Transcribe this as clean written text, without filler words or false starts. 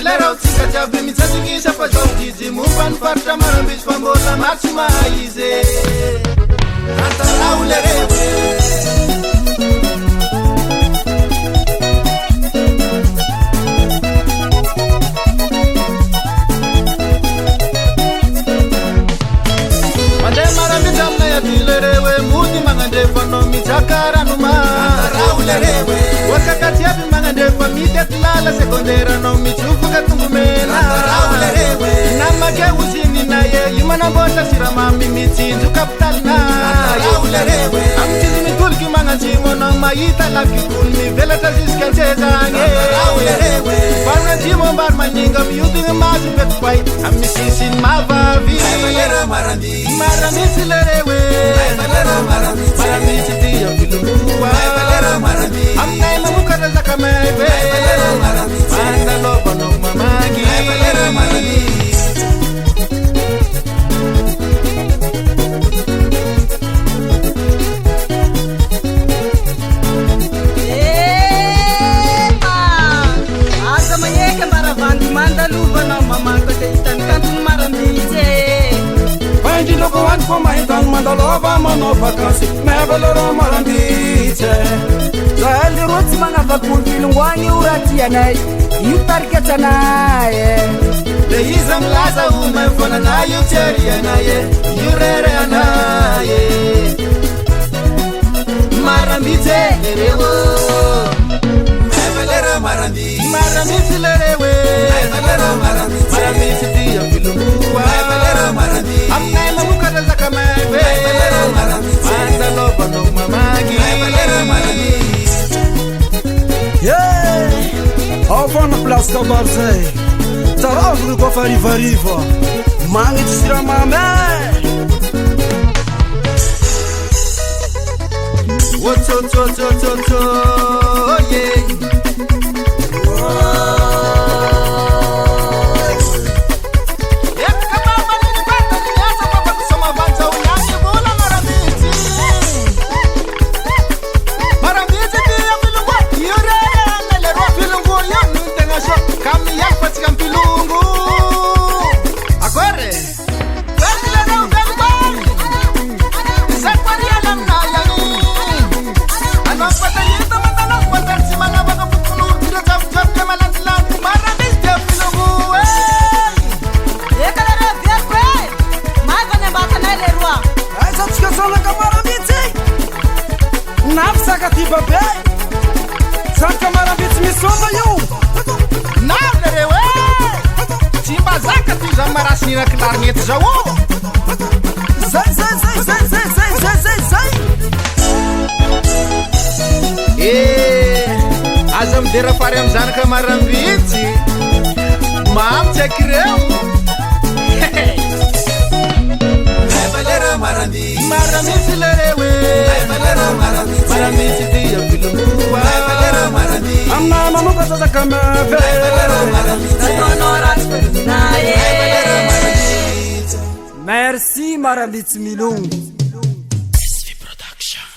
Lero tika jiaby mitsatsikisa fa zao jiji momba ny faritra marambitsy fa mbola maro tsy mahizy tantarao lereo mandeha marambitsy aminay aty lereo e mody magnandrefanao mitsakarano wakakati yapi mangandefa mitety lala sekonderanao mitsufuka tungumena namake usini naye imanambota siramami mitsinzu kapitali naye amchizi mitulki manganchimono mayita lakikul mivelata ziskanchezange banganchimo mbar manyinga miyutingi masu petkwai amisisin mavavi marambisi lerewe marambisi tiya filumuwa amnai mamukata zakamebe manda loba no mamangi asa mayeke maravangi manda luba no mamangi teitan kantun marambise Paindi loko wan ko mahitan manda loba mono vakansi mebalero marambise Zali roti mga vakuntilungwangi urati yanay Yutarika tanaye Lehiza mlaza umefona na yuteri yanaye Yurere yanaye Marambite lerewo Mebalero marambite Marambite lerewe Mebalero marambite Marambite diya filumuwa Mebalero marambite Amnai mamukata zakamebe Mebalero marambite Manda loba no mamagi Mebalero marambite Avô na place da Barzei Taravro com a farivariva Mangue de siramame Dera farem zanaka marambitsy mamtsy akireo marambitsy lerewe marambitsy dia filumuwa amna mamukata zakamave Merci marambitsy milongo